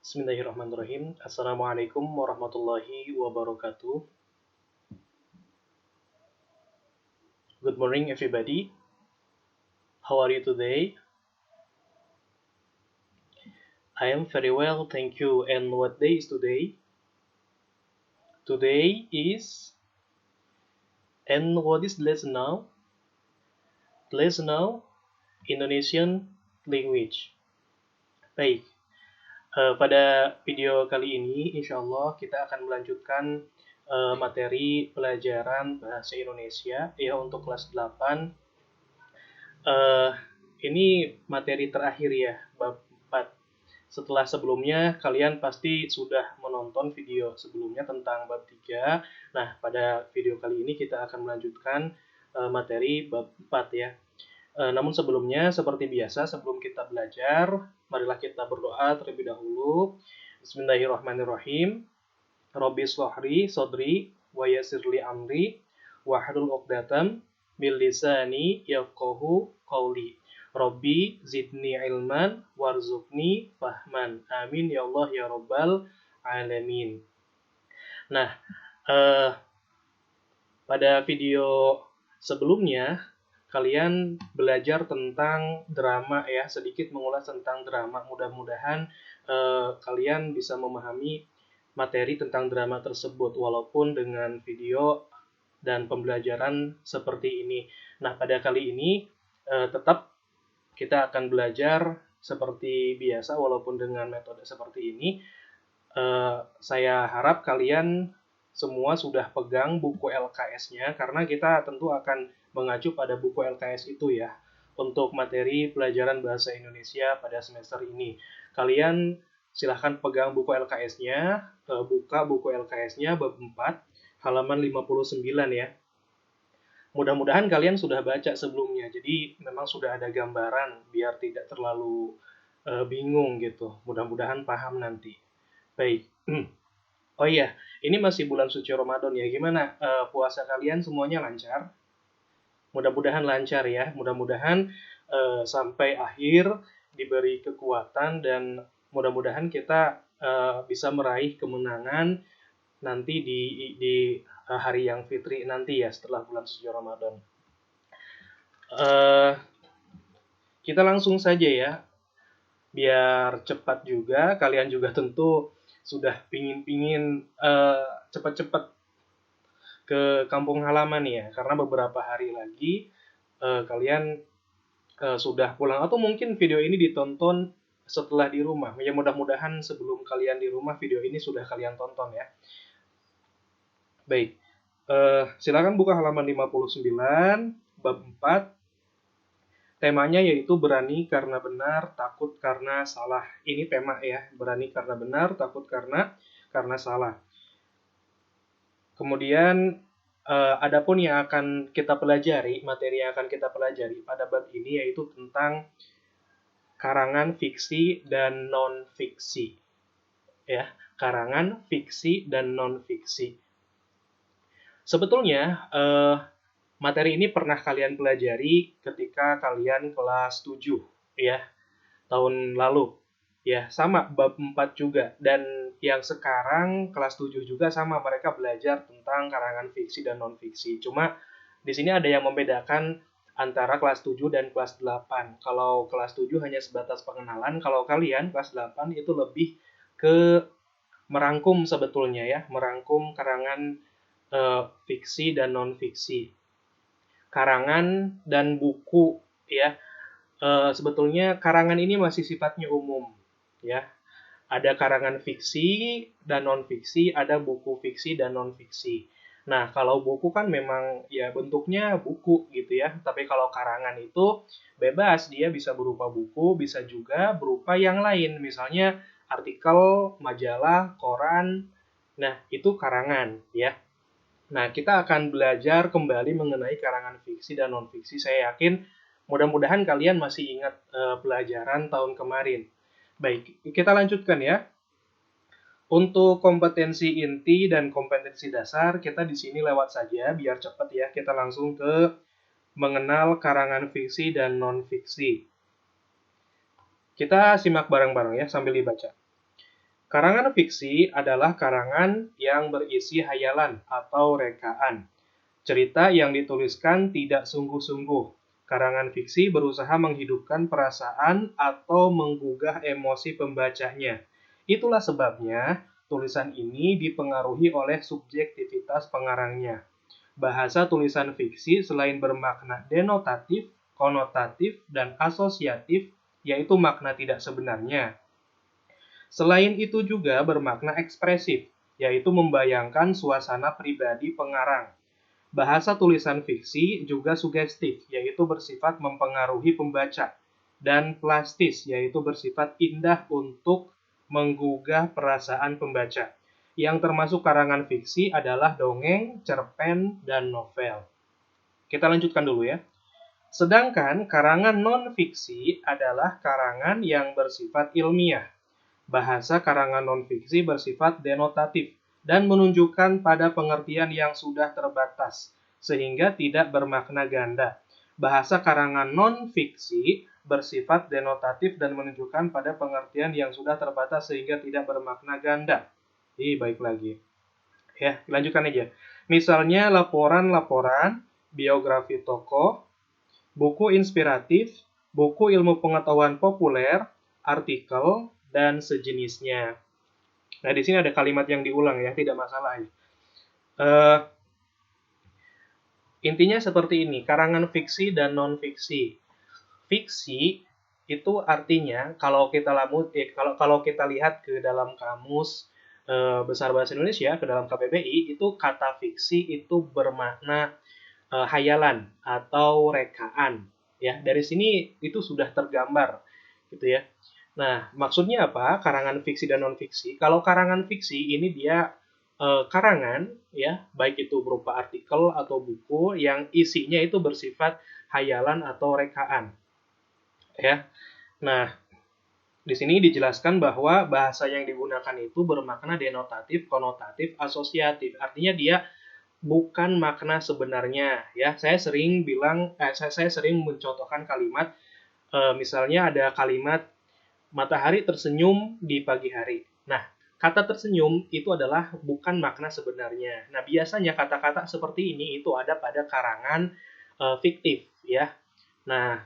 Bismillahirrahmanirrahim. Assalamualaikum warahmatullahi wabarakatuh. Good morning, everybody. How are you today? I am very well, thank you. And what day is today? Today is. And what is the lesson now? The lesson now, Indonesian language. Baik. Pada video kali ini, insya Allah kita akan melanjutkan materi pelajaran bahasa Indonesia ya untuk kelas 8. Ini materi terakhir ya, bab 4. Setelah sebelumnya, kalian pasti sudah menonton video sebelumnya tentang bab 3. Nah, pada video kali ini kita akan melanjutkan materi bab 4 ya. Namun sebelumnya, seperti biasa, sebelum kita belajar, marilah kita berdoa terlebih dahulu. Bismillahirrahmanirrahim. Rabbi shrahli sodri wa yassirli amri wahlul 'uqdatam min lisani yafqahu qawli. Rabbi zidni ilman warzuqni fahman. Amin ya Allah ya Rabbal alamin. Nah, pada video sebelumnya kalian belajar tentang drama ya, sedikit mengulas tentang drama. Mudah-mudahan kalian bisa memahami materi tentang drama tersebut walaupun dengan video dan pembelajaran seperti ini. Nah, pada kali ini tetap kita akan belajar seperti biasa walaupun dengan metode seperti ini. Saya harap kalian semua sudah pegang buku LKS-nya karena kita tentu akan mengacu pada buku LKS itu ya untuk materi pelajaran bahasa Indonesia pada semester ini. Kalian silahkan pegang buku LKS-nya, buka buku LKS-nya bab 4 halaman 59 ya. Mudah-mudahan kalian sudah baca sebelumnya, jadi memang sudah ada gambaran biar tidak terlalu bingung gitu. Mudah-mudahan paham nanti. Baik. Oh iya, ini masih bulan suci Ramadan ya. Gimana puasa kalian semuanya lancar? Mudah-mudahan lancar ya. Mudah-mudahan sampai akhir diberi kekuatan dan mudah-mudahan kita bisa meraih kemenangan nanti di hari yang fitri nanti ya setelah bulan suci Ramadan. Kita langsung saja ya. Biar cepat juga, kalian juga tentu sudah pingin cepat-cepat ke kampung halaman ya, karena beberapa hari lagi kalian sudah pulang atau mungkin video ini ditonton setelah di rumah. Ya mudah-mudahan sebelum kalian di rumah video ini sudah kalian tonton ya. Baik, silakan buka halaman 59 bab 4. Temanya yaitu berani karena benar, takut karena salah. Ini tema ya, berani karena benar, takut karena salah. Kemudian adapun yang akan kita pelajari, materi yang akan kita pelajari pada bab ini yaitu tentang karangan fiksi dan non-fiksi. Ya, karangan fiksi dan non-fiksi. Sebetulnya materi ini pernah kalian pelajari ketika kalian kelas 7 ya, tahun lalu. Ya, sama bab 4 juga. Dan yang sekarang kelas 7 juga sama, mereka belajar tentang karangan fiksi dan non-fiksi. Cuma di sini ada yang membedakan antara kelas 7 dan kelas 8. Kalau kelas 7 hanya sebatas pengenalan, kalau kalian kelas 8 itu lebih ke merangkum sebetulnya ya, merangkum karangan fiksi dan non-fiksi. Karangan dan buku ya, sebetulnya karangan ini masih sifatnya umum ya. Ada karangan fiksi dan non-fiksi, ada buku fiksi dan non-fiksi. Nah, kalau buku kan memang ya bentuknya buku gitu ya. Tapi kalau karangan itu bebas, dia bisa berupa buku, bisa juga berupa yang lain. Misalnya artikel, majalah, koran. Nah, itu karangan ya. Nah, kita akan belajar kembali mengenai karangan fiksi dan non-fiksi. Saya yakin mudah-mudahan kalian masih ingat pelajaran tahun kemarin. Baik, kita lanjutkan ya. Untuk kompetensi inti dan kompetensi dasar, kita di sini lewat saja biar cepat ya. Kita langsung ke mengenal karangan fiksi dan non-fiksi. Kita simak bareng-bareng ya sambil dibaca. Karangan fiksi adalah karangan yang berisi hayalan atau rekaan. Cerita yang dituliskan tidak sungguh-sungguh. Karangan fiksi berusaha menghidupkan perasaan atau menggugah emosi pembacanya. Itulah sebabnya tulisan ini dipengaruhi oleh subjektivitas pengarangnya. Bahasa tulisan fiksi selain bermakna denotatif, konotatif, dan asosiatif, yaitu makna tidak sebenarnya. Selain itu juga bermakna ekspresif, yaitu membayangkan suasana pribadi pengarang. Bahasa tulisan fiksi juga sugestif, yaitu bersifat mempengaruhi pembaca, dan plastis, yaitu bersifat indah untuk menggugah perasaan pembaca. Yang termasuk karangan fiksi adalah dongeng, cerpen, dan novel. Kita lanjutkan dulu ya. Sedangkan karangan non-fiksi adalah karangan yang bersifat ilmiah. Bahasa karangan non-fiksi bersifat denotatif dan menunjukkan pada pengertian yang sudah terbatas, sehingga tidak bermakna ganda. Bahasa karangan non-fiksi bersifat denotatif dan menunjukkan pada pengertian yang sudah terbatas sehingga tidak bermakna ganda. Baik lagi. Ya, lanjutkan aja. Misalnya laporan-laporan, biografi tokoh, buku inspiratif, buku ilmu pengetahuan populer, artikel, dan sejenisnya. Nah, di sini ada kalimat yang diulang ya, tidak masalah ya. Intinya seperti ini, karangan fiksi dan non-fiksi. Fiksi itu artinya kalau kita lihat ke dalam kamus besar bahasa Indonesia, ke dalam KBBI, itu kata fiksi itu bermakna hayalan atau rekaan. Ya, dari sini itu sudah tergambar gitu ya. Nah, maksudnya apa? Karangan fiksi dan non-fiksi. Kalau karangan fiksi ini dia karangan ya, baik itu berupa artikel atau buku yang isinya itu bersifat hayalan atau rekaan. Ya. Nah, di sini dijelaskan bahwa bahasa yang digunakan itu bermakna denotatif, konotatif, asosiatif. Artinya dia bukan makna sebenarnya ya. Saya sering mencontohkan kalimat misalnya ada kalimat matahari tersenyum di pagi hari. Nah, kata tersenyum itu adalah bukan makna sebenarnya. Nah, biasanya kata-kata seperti ini itu ada pada karangan fiktif ya. Nah,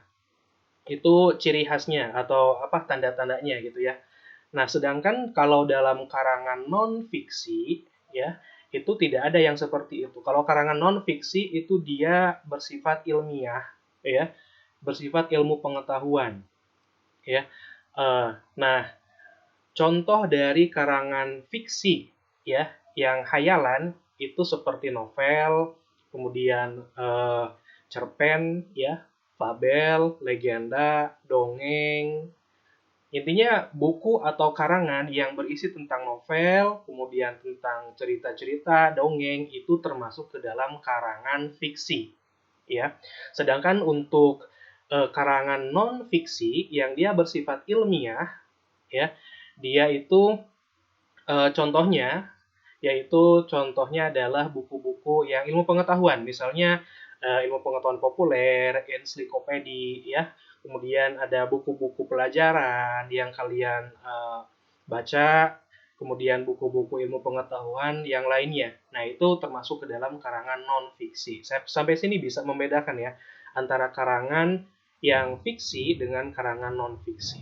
itu ciri khasnya atau apa tanda-tandanya gitu ya. Nah, sedangkan kalau dalam karangan non-fiksi ya, itu tidak ada yang seperti itu. Kalau karangan non-fiksi itu dia bersifat ilmiah ya, bersifat ilmu pengetahuan ya. Nah, contoh dari karangan fiksi ya yang hayalan itu seperti novel, kemudian cerpen ya, fabel, legenda, dongeng. Intinya buku atau karangan yang berisi tentang novel, kemudian tentang cerita-cerita, dongeng itu termasuk ke dalam karangan fiksi ya. Sedangkan untuk karangan non fiksi yang dia bersifat ilmiah ya, dia itu contohnya adalah buku-buku yang ilmu pengetahuan, misalnya ilmu pengetahuan populer, ensiklopedi ya. Kemudian ada buku-buku pelajaran yang kalian baca, kemudian buku-buku ilmu pengetahuan yang lainnya. Nah, itu termasuk ke dalam karangan non-fiksi. Saya sampai sini bisa membedakan ya antara karangan yang fiksi dengan karangan non-fiksi.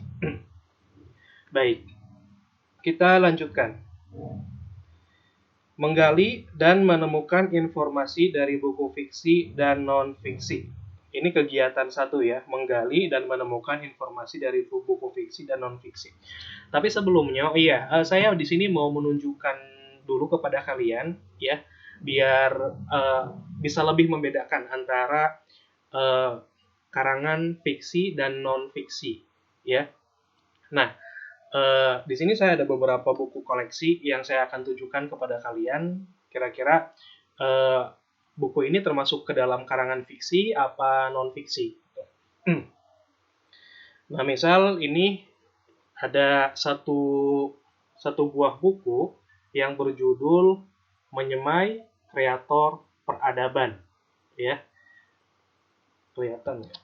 Baik, kita lanjutkan. Menggali dan menemukan informasi dari buku fiksi dan non-fiksi. Ini kegiatan satu ya, menggali dan menemukan informasi dari buku fiksi dan non-fiksi. Tapi sebelumnya, saya di sini mau menunjukkan dulu kepada kalian ya, biar bisa lebih membedakan antara karangan fiksi dan non-fiksi ya. Nah, di sini saya ada beberapa buku koleksi yang saya akan tunjukkan kepada kalian. Kira-kira buku ini termasuk ke dalam karangan fiksi apa non-fiksi. Nah, misal ini ada satu buah buku yang berjudul Menyemai Kreator Peradaban. Ya, kelihatan ya.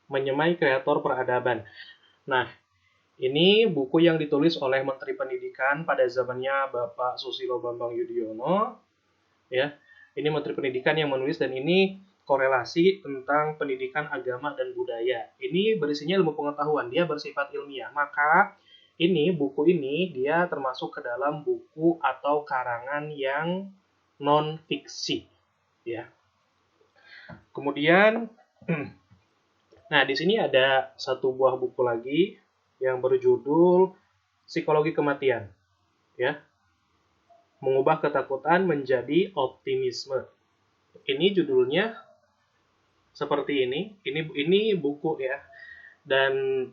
Menyemai Kreator Peradaban. Nah, Ini buku yang ditulis oleh Menteri Pendidikan pada zamannya Bapak Susilo Bambang Yudhoyono, ya. Ini Menteri Pendidikan yang menulis, dan ini korelasi tentang pendidikan agama dan budaya. Ini berisinya ilmu pengetahuan, dia bersifat ilmiah. Maka ini buku ini dia termasuk ke dalam buku atau karangan yang non fiksi, ya. Kemudian nah, di sini ada satu buah buku lagi yang berjudul Psikologi Kematian, ya. Mengubah ketakutan menjadi optimisme. Ini judulnya seperti ini. Ini buku, ya. Dan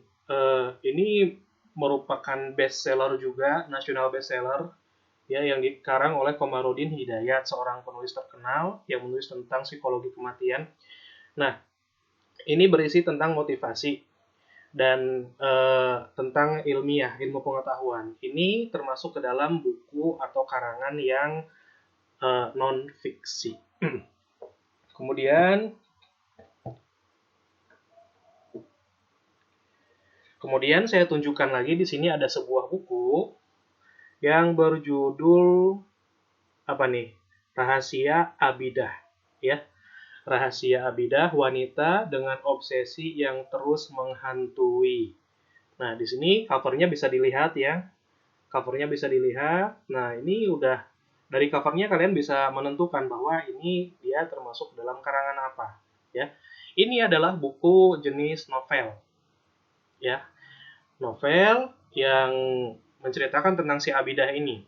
ini merupakan bestseller juga, nasional bestseller, ya, yang dikarang oleh Komarudin Hidayat, seorang penulis terkenal yang menulis tentang psikologi kematian. Nah, ini berisi tentang motivasi dan tentang ilmiah, ilmu pengetahuan. Ini termasuk ke dalam buku atau karangan yang non fiksi. Kemudian saya tunjukkan lagi di sini ada sebuah buku yang berjudul apa nih? Rahasia Abidah, ya. Rahasia Abidah, wanita dengan obsesi yang terus menghantui. Nah, di sini covernya bisa dilihat, ya. Covernya bisa dilihat. Nah, ini udah dari covernya kalian bisa menentukan bahwa ini dia termasuk dalam karangan apa, ya. Ini adalah buku jenis novel, ya. Novel yang menceritakan tentang si Abidah ini.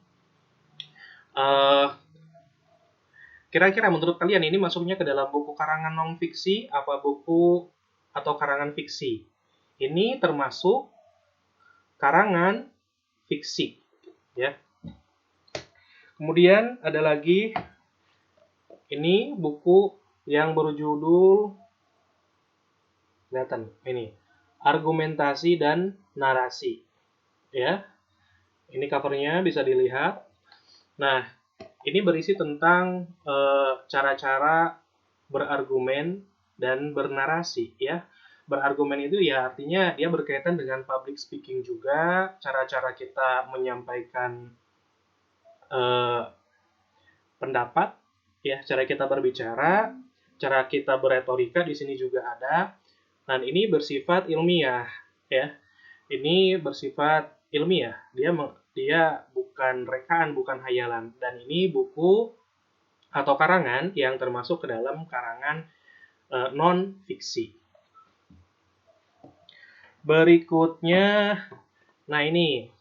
Kira-kira menurut kalian ini masuknya ke dalam buku karangan non fiksi apa buku atau karangan fiksi? Ini termasuk karangan fiksi, ya. Kemudian ada lagi ini buku yang berjudul, kelihatan ini, Argumentasi dan Narasi, ya. Ini covernya bisa dilihat. Nah, ini berisi tentang cara-cara berargumen dan bernarasi, ya. Berargumen itu ya artinya dia berkaitan dengan public speaking juga, cara-cara kita menyampaikan pendapat, ya, cara kita berbicara, cara kita beretorika di sini juga ada. Dan ini bersifat ilmiah, ya. Ini bersifat ilmiah. Dia bukan rekaan, bukan hayalan. Dan ini buku atau karangan yang termasuk ke dalam karangan non fiksi. Berikutnya, nah ini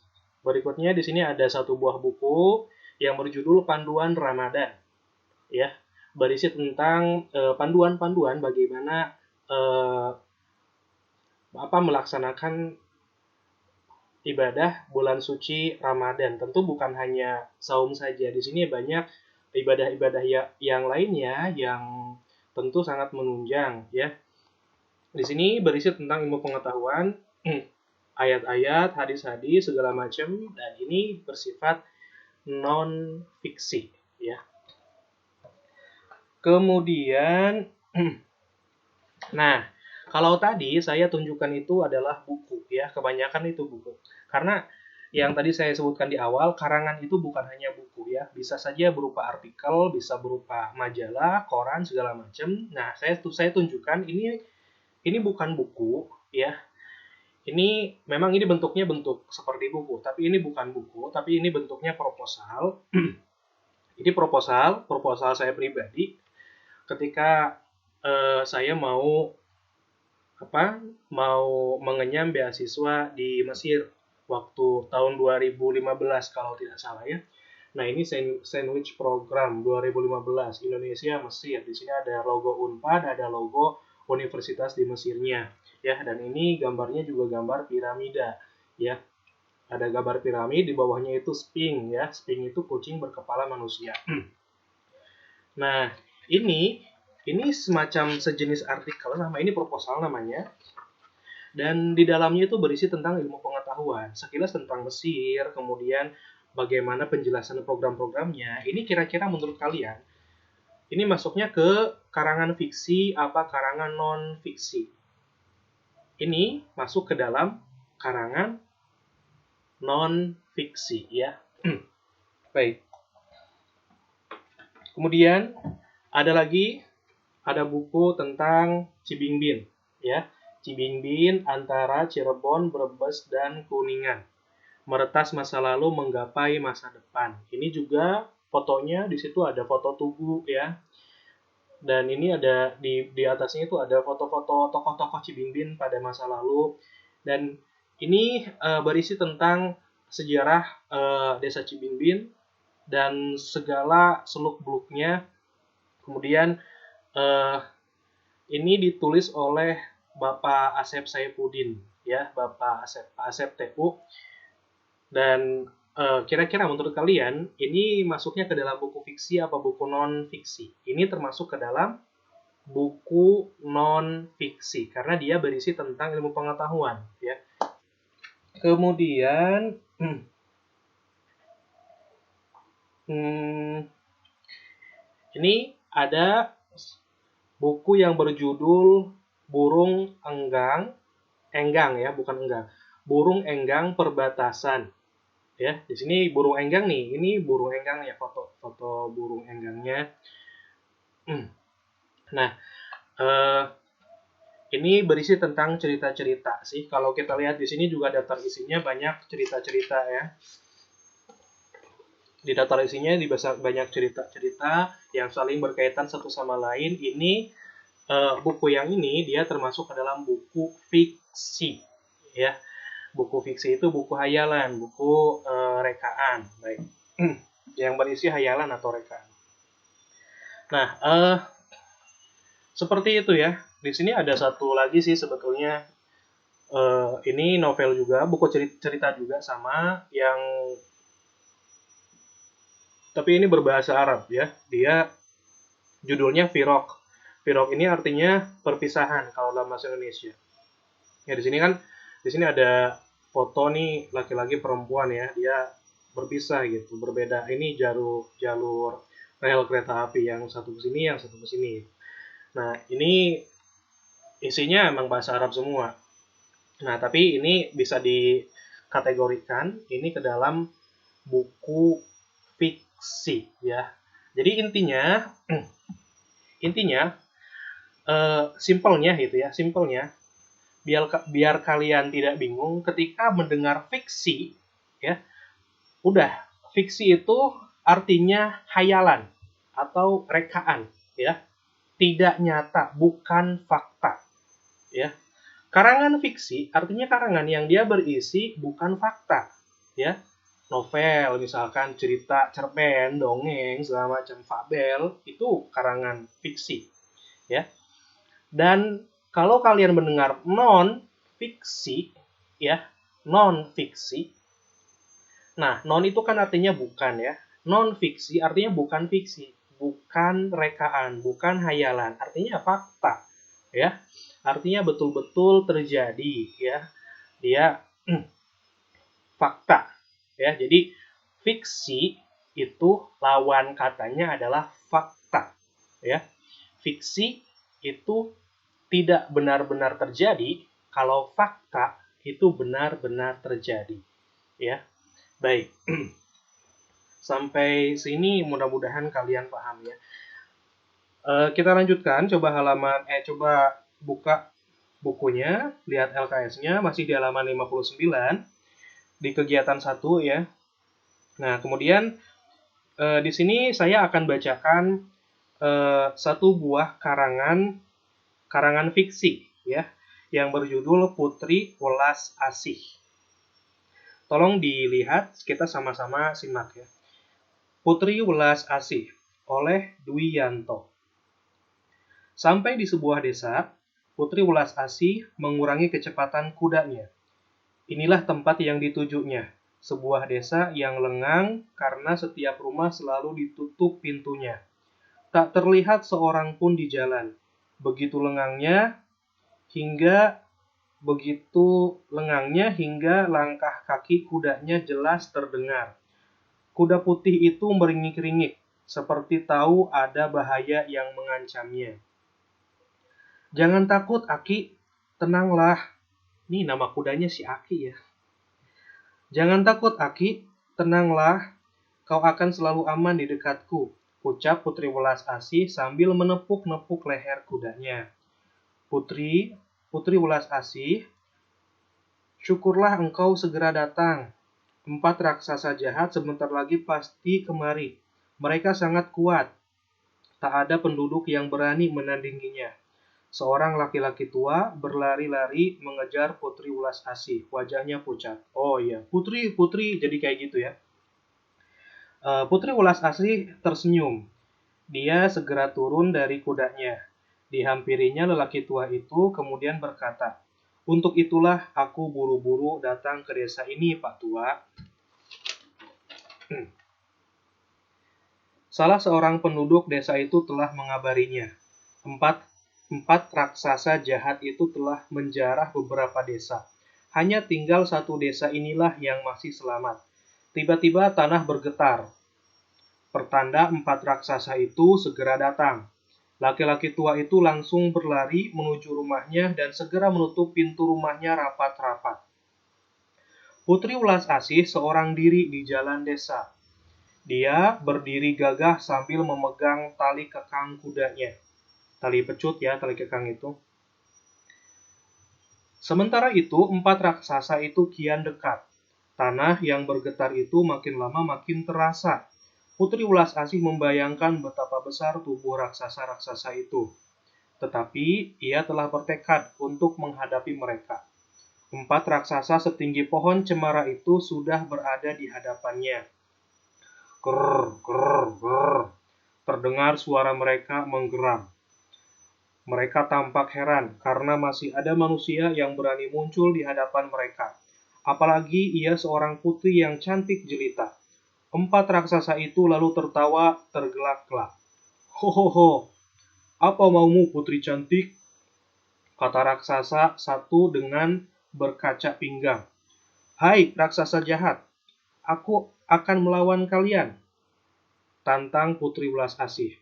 berikutnya di sini ada satu buah buku yang berjudul Panduan Ramadan, ya, berisi tentang panduan-panduan bagaimana melaksanakan ibadah bulan suci Ramadan. Tentu bukan hanya saum saja. Di sini banyak ibadah-ibadah yang lainnya yang tentu sangat menunjang, ya. Di sini berisi tentang ilmu pengetahuan, ayat-ayat, hadis-hadis, segala macam, dan ini bersifat non fiksi, ya. Kemudian nah, kalau tadi saya tunjukkan itu adalah buku, ya, kebanyakan itu buku. Karena yang tadi saya sebutkan di awal, karangan itu bukan hanya buku, ya, bisa saja berupa artikel, bisa berupa majalah, koran, segala macam. Nah, saya tunjukkan ini bukan buku, ya. Ini memang ini bentuknya bentuk seperti buku, tapi ini bukan buku, tapi ini bentuknya proposal. Ini proposal saya pribadi ketika saya mau mengenyam beasiswa di Mesir waktu tahun 2015 kalau tidak salah, ya. Nah, ini sandwich program 2015 Indonesia Mesir. Di sini ada logo Unpad, ada logo universitas di Mesirnya, ya. Dan ini gambarnya juga gambar piramida, ya. Ada gambar piramid, di bawahnya itu Sphinx, ya. Sphinx itu kucing berkepala manusia. Nah, ini semacam sejenis artikel, ini proposal namanya. Dan di dalamnya itu berisi tentang ilmu pengetahuan, sekilas tentang Mesir, kemudian bagaimana penjelasan program-programnya. Ini kira-kira menurut kalian, ini masuknya ke karangan fiksi apa karangan non fiksi? Ini masuk ke dalam karangan non-fiksi ya. Baik. Kemudian ada buku tentang Cibingbin ya. Cibingbin antara Cirebon, Brebes dan Kuningan. Meretas masa lalu menggapai masa depan. Ini juga fotonya, di situ ada foto tugu ya. Dan ini ada di atasnya itu ada foto-foto tokoh-tokoh Cibingbin pada masa lalu. Dan ini berisi tentang sejarah Desa Cibingbin dan segala seluk-beluknya. Kemudian ini ditulis oleh Bapak Asep Saifuddin ya, Bapak Asep TU. Dan kira-kira menurut kalian ini masuknya ke dalam buku fiksi apa buku non fiksi? Ini termasuk ke dalam buku non fiksi karena dia berisi tentang ilmu pengetahuan ya. Kemudian ini ada buku yang berjudul Burung Enggang ya, bukan enggang. Burung Enggang Perbatasan. Ya, di sini burung enggang nih. Ini burung enggang ya, foto burung enggangnya. Nah, ini berisi tentang cerita-cerita sih. Kalau kita lihat di sini juga daftar isinya banyak cerita-cerita ya. Di daftar isinya banyak cerita-cerita yang saling berkaitan satu sama lain. Ini buku yang ini dia termasuk ke dalam buku fiksi ya. Buku fiksi itu buku hayalan, buku rekaan, baik. Yang berisi hayalan atau rekaan. Nah, seperti itu ya. Di sini ada satu lagi sih sebetulnya. Ini novel juga, buku cerita juga sama yang tapi ini berbahasa Arab ya. Dia judulnya Firok. Firok ini artinya perpisahan kalau dalam bahasa Indonesia. Ya di sini ada foto nih laki-laki perempuan ya, dia berpisah gitu, berbeda. Ini jalur rel kereta api yang satu ke sini, yang satu ke sini. Nah, ini isinya emang bahasa Arab semua. Nah, tapi ini bisa dikategorikan ini ke dalam buku fiksi ya. Jadi intinya simpelnya gitu ya, biar kalian tidak bingung ketika mendengar fiksi ya. Udah, fiksi itu artinya hayalan atau rekaan ya. Tidak nyata, bukan fakta ya. Karangan fiksi artinya karangan yang dia berisi bukan fakta ya. Novel misalkan, cerita, cerpen, dongeng, segala macam fabel itu karangan fiksi ya. Dan kalau kalian mendengar non fiksi ya, non fiksi. Nah, non itu kan artinya bukan ya. Non fiksi artinya bukan fiksi, bukan rekaan, bukan hayalan. Artinya fakta ya. Artinya betul-betul terjadi ya. Dia fakta ya. Jadi fiksi itu lawan katanya adalah fakta ya. Fiksi itu tidak benar-benar terjadi kalau fakta itu benar-benar terjadi ya. Baik. Sampai sini mudah-mudahan kalian paham ya. Kita lanjutkan, coba buka bukunya, lihat LKS-nya masih di halaman 59 di kegiatan 1 ya. Nah, kemudian di sini saya akan bacakan satu buah karangan fiksi ya yang berjudul Putri Welas Asih. Tolong dilihat, kita sama-sama simak ya. Putri Welas Asih oleh Dwi Yanto. Sampai di sebuah desa, Putri Welas Asih mengurangi kecepatan kudanya. Inilah tempat yang ditujunya, sebuah desa yang lengang karena setiap rumah selalu ditutup pintunya. Tak terlihat seorang pun di jalan. Begitu lengangnya hingga langkah kaki kudanya jelas terdengar. Kuda putih itu meringik-ringik, seperti tahu ada bahaya yang mengancamnya. Jangan takut, Aki. Tenanglah. Ini nama kudanya si Aki ya. Jangan takut, Aki. Tenanglah, kau akan selalu aman di dekatku, ucap Putri Welas Asih sambil menepuk-nepuk leher kudanya. Putri, Putri Welas Asih, syukurlah engkau segera datang. 4 raksasa jahat sebentar lagi pasti kemari. Mereka sangat kuat. Tak ada penduduk yang berani menandinginya. Seorang laki-laki tua berlari-lari mengejar Putri Welas Asih. Wajahnya pucat. Oh iya, putri, putri, jadi kayak gitu ya. Putri Welas Asih tersenyum. Dia segera turun dari kudanya. Dihampirinya lelaki tua itu kemudian berkata, "Untuk itulah aku buru-buru datang ke desa ini, Pak Tua." Salah seorang penduduk desa itu telah mengabarinya. Empat, empat raksasa jahat itu telah menjarah beberapa desa. Hanya tinggal satu desa inilah yang masih selamat. Tiba-tiba tanah bergetar. Pertanda 4 raksasa itu segera datang. Laki-laki tua itu langsung berlari menuju rumahnya dan segera menutup pintu rumahnya rapat-rapat. Putri Welas Asih seorang diri di jalan desa. Dia berdiri gagah sambil memegang tali kekang kudanya. Tali pecut ya, tali kekang itu. Sementara itu, 4 raksasa itu kian dekat. Tanah yang bergetar itu makin lama makin terasa. Putri Welas Asih membayangkan betapa besar tubuh raksasa-raksasa itu. Tetapi ia telah bertekad untuk menghadapi mereka. 4 raksasa setinggi pohon cemara itu sudah berada di hadapannya. Grrr, grrr, grrr. Terdengar suara mereka menggeram. Mereka tampak heran karena masih ada manusia yang berani muncul di hadapan mereka. Apalagi ia seorang putri yang cantik jelita. 4 raksasa itu lalu tertawa tergelak-gelak. Hohoho, apa maumu putri cantik? Kata raksasa satu dengan berkaca pinggang. Hai raksasa jahat, aku akan melawan kalian, tantang Putri Welas Asih.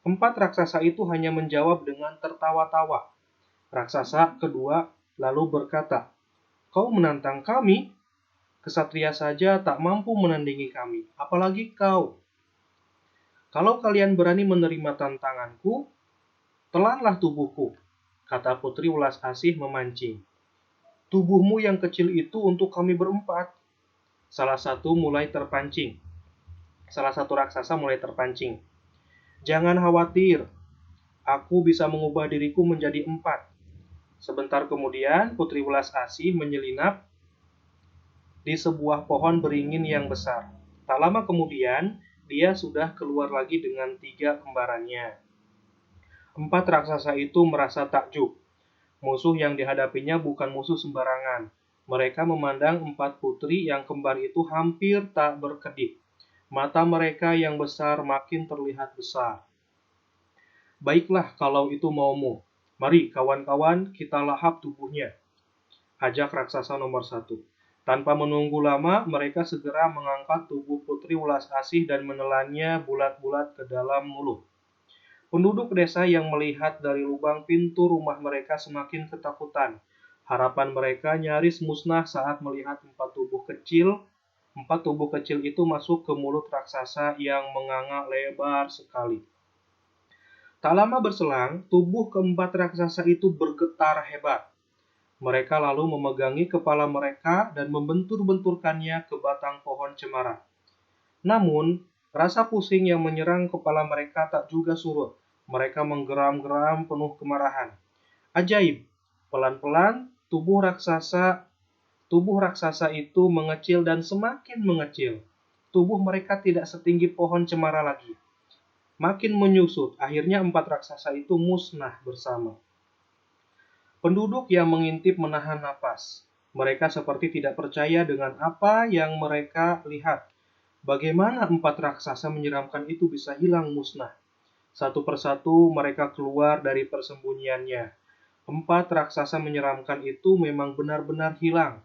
4 raksasa itu hanya menjawab dengan tertawa-tawa. Raksasa kedua lalu berkata, "Kau menantang kami? Kesatria saja tak mampu menandingi kami, apalagi kau. Kalau kalian berani menerima tantanganku, telanlah tubuhku," kata Putri Welas Asih memancing. "Tubuhmu yang kecil itu untuk kami berempat." Salah satu raksasa mulai terpancing. "Jangan khawatir, aku bisa mengubah diriku menjadi 4." Sebentar kemudian, Putri Welas Asih menyelinap di sebuah pohon beringin yang besar. Tak lama kemudian, dia sudah keluar lagi dengan 3 kembarannya. 4 raksasa itu merasa takjub. Musuh yang dihadapinya bukan musuh sembarangan. Mereka memandang 4 putri yang kembar itu hampir tak berkedip. Mata mereka yang besar makin terlihat besar. "Baiklah kalau itu maumu. Mari kawan-kawan kita lahap tubuhnya," ajak raksasa nomor 1. Tanpa menunggu lama, mereka segera mengangkat tubuh Putri Welas Asih dan menelannya bulat-bulat ke dalam mulut. Penduduk desa yang melihat dari lubang pintu rumah mereka semakin ketakutan. Harapan mereka nyaris musnah saat melihat 4 tubuh kecil itu masuk ke mulut raksasa yang menganga lebar sekali. Tak lama berselang, tubuh keempat raksasa itu bergetar hebat. Mereka lalu memegangi kepala mereka dan membentur-benturkannya ke batang pohon cemara. Namun, rasa pusing yang menyerang kepala mereka tak juga surut. Mereka menggeram-geram penuh kemarahan. Ajaib, pelan-pelan tubuh raksasa itu mengecil dan semakin mengecil. Tubuh mereka tidak setinggi pohon cemara lagi. Makin menyusut, akhirnya 4 raksasa itu musnah bersama. Penduduk yang mengintip menahan napas. Mereka seperti tidak percaya dengan apa yang mereka lihat. Bagaimana 4 raksasa menyeramkan itu bisa hilang musnah? Satu persatu mereka keluar dari persembunyiannya. 4 raksasa menyeramkan itu memang benar-benar hilang.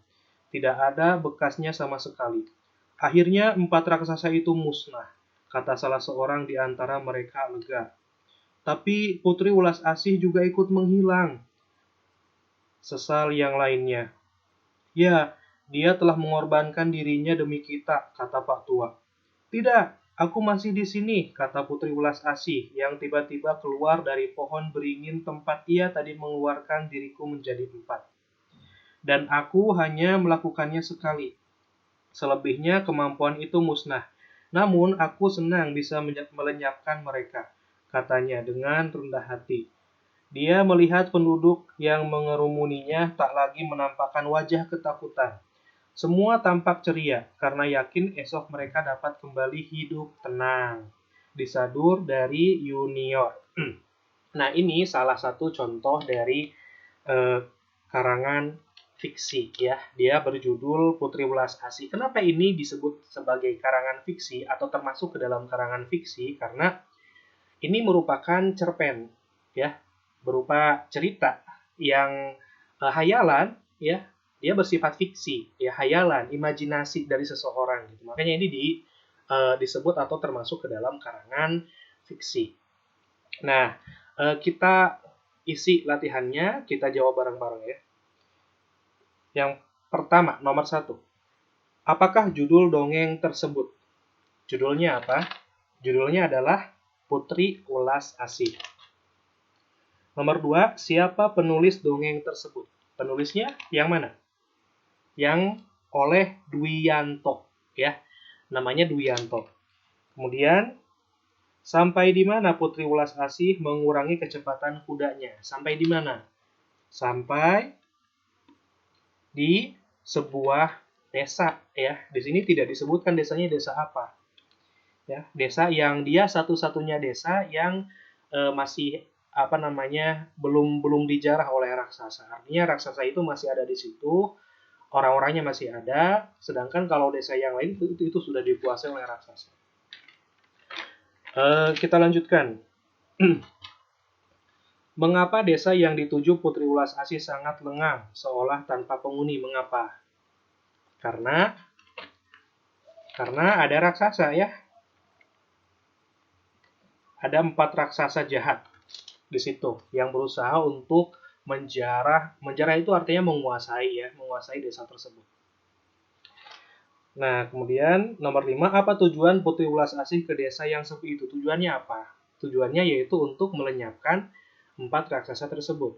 Tidak ada bekasnya sama sekali. Akhirnya 4 raksasa itu musnah, kata salah seorang di antara mereka lega. Tapi Putri Welas Asih juga ikut menghilang, sesal yang lainnya. Ya, Dia telah mengorbankan dirinya demi kita, kata Pak Tua. Tidak, aku masih di sini, kata Putri Ulas Asih yang tiba-tiba keluar dari pohon beringin tempat ia tadi mengeluarkan diriku menjadi 4. Dan aku hanya melakukannya sekali. Selebihnya kemampuan itu musnah. Namun aku senang bisa melenyapkan mereka, katanya dengan rendah hati. Dia melihat penduduk yang mengerumuninya tak lagi menampakkan wajah ketakutan. Semua tampak ceria karena yakin esok mereka dapat kembali hidup tenang. Disadur dari Junior. Nah, ini salah satu contoh dari karangan fiksi ya. Dia berjudul Putri Welas Asih. Kenapa ini disebut sebagai karangan fiksi atau termasuk ke dalam karangan fiksi? Karena ini merupakan cerpen ya, berupa cerita yang hayalan ya. Dia bersifat fiksi, ya hayalan, imajinasi dari seseorang gitu. Makanya ini disebut atau termasuk ke dalam karangan fiksi. Nah, kita isi latihannya, kita jawab bareng-bareng ya. Yang pertama, nomor 1. Apakah judul dongeng tersebut? Judulnya apa? Judulnya adalah Putri Ulas Asih. Nomor 2, siapa penulis dongeng tersebut? Penulisnya yang mana? Yang oleh Dwianto ya. Namanya Dwianto. Kemudian sampai di mana Putri Ulas Asih mengurangi kecepatan kudanya? Sampai di mana? Sampai di sebuah desa ya. Di sini tidak disebutkan desanya desa apa. Ya, desa yang dia satu-satunya desa yang masih belum dijarah oleh raksasa. Artinya raksasa itu masih ada di situ, orang-orangnya masih ada, sedangkan kalau desa yang lain itu sudah dikuasai oleh raksasa. Kita lanjutkan. Mengapa desa yang dituju Putri Ulas Asih sangat lengang, seolah tanpa penghuni? Mengapa? Karena ada raksasa ya. Ada 4 raksasa jahat di situ yang berusaha untuk menjarah itu artinya menguasai desa tersebut. Nah, kemudian nomor 5, apa tujuan Putri Ulas Asih ke desa yang sepi itu? Tujuannya apa? Tujuannya yaitu untuk melenyapkan 4 raksasa tersebut.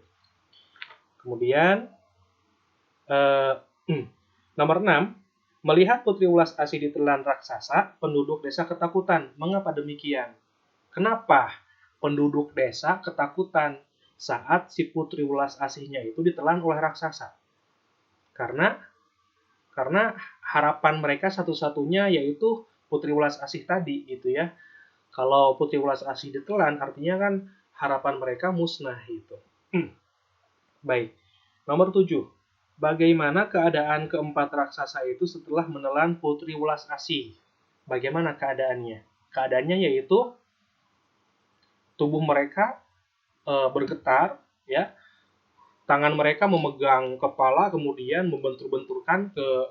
Kemudian nomor 6, melihat Putri Ulas Asih ditelan raksasa, penduduk desa ketakutan. Mengapa demikian? Kenapa penduduk desa ketakutan saat si Putri Ulas Asihnya itu ditelan oleh raksasa? Karena harapan mereka satu-satunya yaitu Putri Ulas Asih tadi gitu ya. Kalau Putri Ulas Asih ditelan artinya kan harapan mereka musnah gitu. Baik. Nomor 7. Bagaimana keadaan keempat raksasa itu setelah menelan Putri Ulas Asih? Bagaimana keadaannya? Keadaannya yaitu tubuh mereka bergetar ya. Tangan mereka memegang kepala kemudian membentur-benturkan ke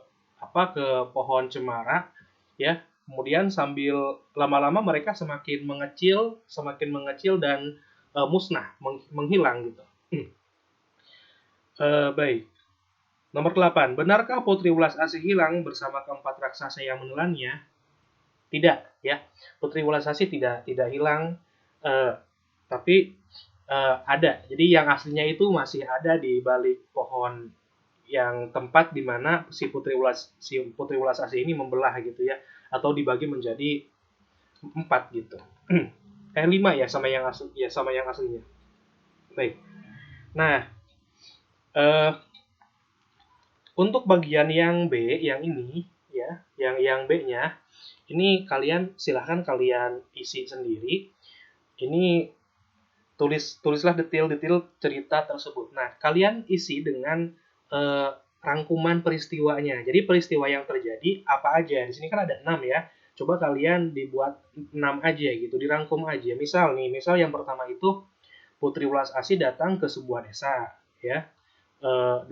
pohon cemara ya. Kemudian sambil lama-lama mereka semakin mengecil dan musnah, menghilang gitu. Baik. Nomor 8. Benarkah Putri Ulas Asih hilang bersama keempat raksasa yang menelannya? Tidak ya. Putri Ulas Asih tidak hilang, tapi ada. Jadi yang aslinya itu masih ada di balik pohon yang tempat di mana si Putri Ulas Asih ini membelah gitu ya, atau dibagi menjadi 4 gitu. 5 ya sama yang aslinya. Baik. Nah, untuk bagian yang B, yang ini ya, yang B-nya, ini silahkan kalian isi sendiri. Ini tulislah detail-detail cerita tersebut. Nah, kalian isi dengan rangkuman peristiwanya. Jadi peristiwa yang terjadi apa aja? Di sini kan ada 6 ya. Coba kalian dibuat 6 aja gitu, dirangkum aja. Misal yang pertama itu Putri Ulas Asih datang ke sebuah desa ya.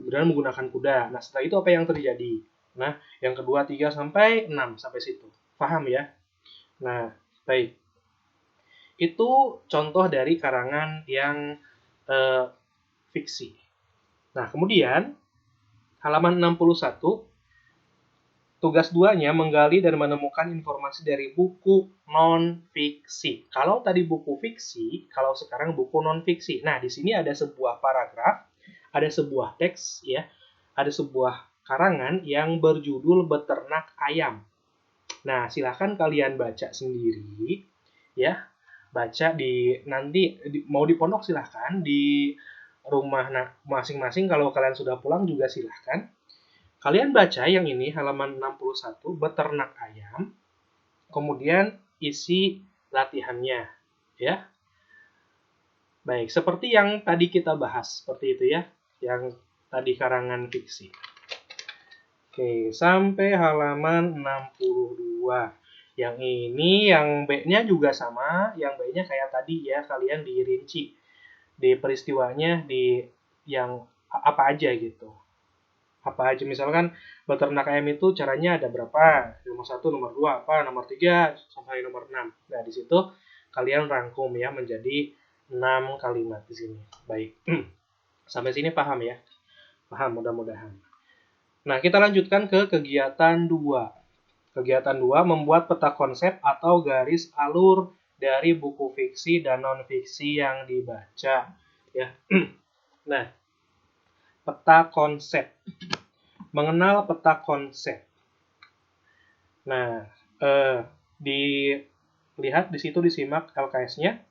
Dan menggunakan kuda. Nah, setelah itu apa yang terjadi? Nah, yang kedua 3 sampai 6 sampai situ. Paham ya? Nah, baik. Itu contoh dari karangan yang fiksi. Nah, kemudian halaman 61 Tugas 2-nya menggali dan menemukan informasi dari buku non-fiksi. Kalau tadi buku fiksi, kalau sekarang buku non-fiksi. Nah, di sini ada sebuah paragraf, ada sebuah teks, ya, ada sebuah karangan yang berjudul Beternak Ayam. Nah, silahkan kalian baca sendiri, ya. Baca nanti mau di pondok silahkan, di rumah masing-masing kalau kalian sudah pulang juga silahkan. Kalian baca yang ini halaman 61, Beternak Ayam, kemudian isi latihannya, ya. Baik, seperti yang tadi kita bahas, seperti itu ya, yang tadi karangan fiksi. Oke, sampai halaman 62. Yang ini, yang B-nya juga sama, yang B-nya kayak tadi ya, kalian dirinci. Di peristiwanya, di yang apa aja gitu. Apa aja, misalkan beternak ayam itu caranya ada berapa, nomor 1, nomor 2 apa, nomor 3 sampai nomor 6. Nah, di situ kalian rangkum ya menjadi 6 kalimat di sini. Baik. Sampai sini paham ya? Paham mudah-mudahan. Nah, kita lanjutkan ke kegiatan 2. Kegiatan 2 membuat peta konsep atau garis alur dari buku fiksi dan non-fiksi yang dibaca ya. Nah, peta konsep. Mengenal peta konsep. Nah, dilihat di situ disimak LKS-nya.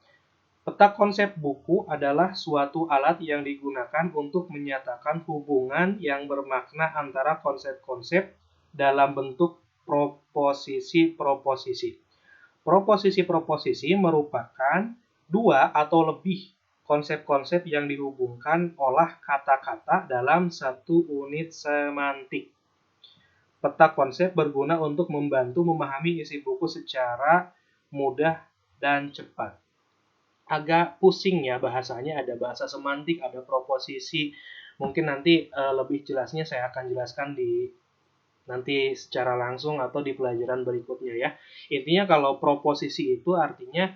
Peta konsep buku adalah suatu alat yang digunakan untuk menyatakan hubungan yang bermakna antara konsep-konsep dalam bentuk proposisi-proposisi. Proposisi-proposisi merupakan dua atau lebih konsep-konsep yang dihubungkan olah kata-kata dalam satu unit semantik. Peta konsep berguna untuk membantu memahami isi buku secara mudah dan cepat. Agak pusing ya bahasanya, ada bahasa semantik, ada proposisi. Mungkin nanti lebih jelasnya saya akan jelaskan nanti secara langsung atau di pelajaran berikutnya ya. Intinya kalau proposisi itu artinya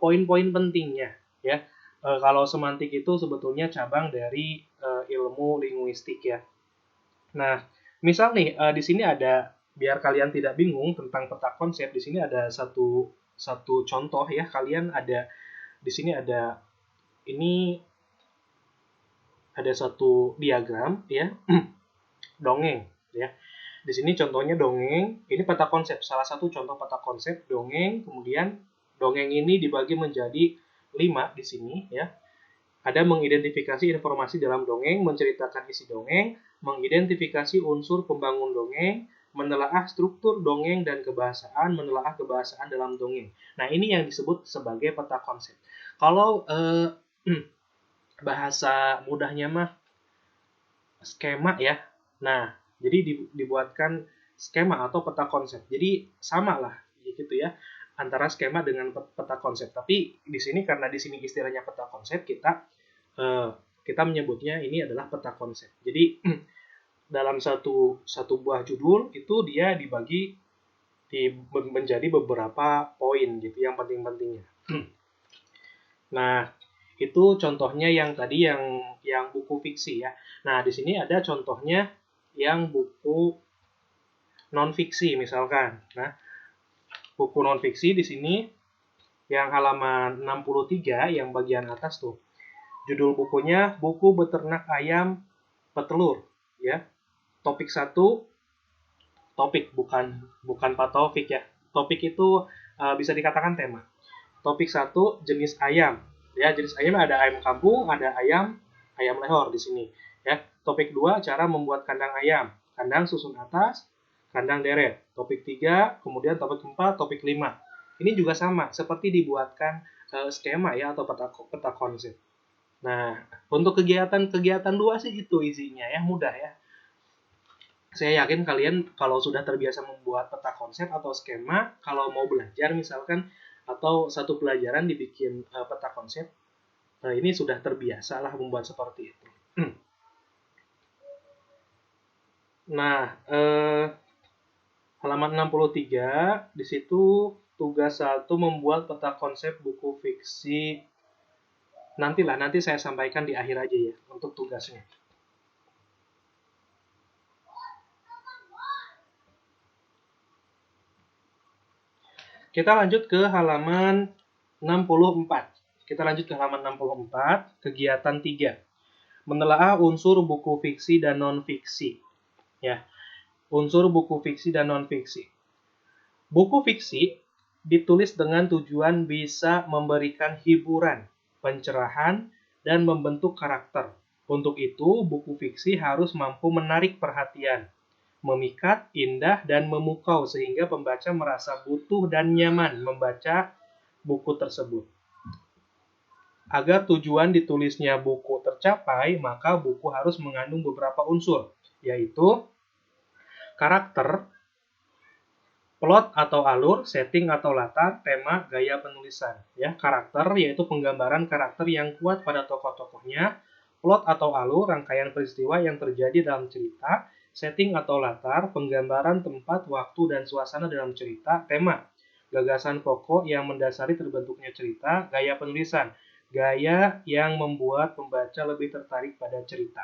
poin-poin pentingnya ya. Kalau semantik itu sebetulnya cabang dari ilmu linguistik ya. Nah, misal nih di sini ada, biar kalian tidak bingung tentang peta konsep, di sini ada satu contoh ya. Kalian ada di sini ini ada satu diagram ya. Dongeng ya. Di sini contohnya dongeng, ini peta konsep, salah satu contoh peta konsep dongeng, kemudian dongeng ini dibagi menjadi 5 di sini ya. Ada mengidentifikasi informasi dalam dongeng, menceritakan isi dongeng, mengidentifikasi unsur pembangun dongeng, menelaah struktur dongeng dan kebahasaan, menelaah kebahasaan dalam dongeng. Nah, ini yang disebut sebagai peta konsep. Kalau bahasa mudahnya mah skema ya. Nah, jadi dibuatkan skema atau peta konsep. Jadi sama lah gitu ya antara skema dengan peta konsep. Tapi di sini karena di sini istilahnya peta konsep, kita menyebutnya ini adalah peta konsep. Jadi dalam satu buah judul itu dia dibagi menjadi beberapa poin gitu yang penting-pentingnya. Nah, itu contohnya yang tadi yang buku fiksi ya. Nah, di sini ada contohnya yang buku non-fiksi misalkan. Nah, buku non-fiksi di sini yang halaman 63 yang bagian atas tuh. Judul bukunya Buku Beternak Ayam Petelur ya. Topik 1, topik bukan Pak Taufik ya. Topik itu bisa dikatakan tema. Topik 1, jenis ayam. Ya, jenis ayam ada ayam kampung, ada ayam lehor di sini. Ya, topik 2, cara membuat kandang ayam. Kandang susun atas, kandang deret. Topik 3, kemudian topik 4, topik 5. Ini juga sama, seperti dibuatkan skema ya atau peta konsep. Nah, untuk kegiatan 2 sih itu isinya ya, mudah ya. Saya yakin kalian kalau sudah terbiasa membuat peta konsep atau skema, kalau mau belajar misalkan atau satu pelajaran dibikin peta konsep, ini sudah terbiasa lah membuat seperti itu. Nah, halaman 63 di situ tugas 1 membuat peta konsep buku fiksi. Nanti saya sampaikan di akhir aja ya untuk tugasnya. Kita lanjut ke halaman 64. Kita lanjut ke halaman 64, kegiatan 3. Menelaah unsur buku fiksi dan non-fiksi. Ya, unsur buku fiksi dan non-fiksi. Buku fiksi ditulis dengan tujuan bisa memberikan hiburan, pencerahan, dan membentuk karakter. Untuk itu, buku fiksi harus mampu menarik perhatian, memikat, indah, dan memukau sehingga pembaca merasa butuh dan nyaman membaca buku tersebut. Agar tujuan ditulisnya buku tercapai, maka buku harus mengandung beberapa unsur, yaitu karakter, plot atau alur, setting atau latar, tema, gaya penulisan. Ya, karakter yaitu penggambaran karakter yang kuat pada tokoh-tokohnya, plot atau alur, rangkaian peristiwa yang terjadi dalam cerita, setting atau latar, penggambaran tempat, waktu, dan suasana dalam cerita, tema, gagasan pokok yang mendasari terbentuknya cerita, gaya penulisan, gaya yang membuat pembaca lebih tertarik pada cerita.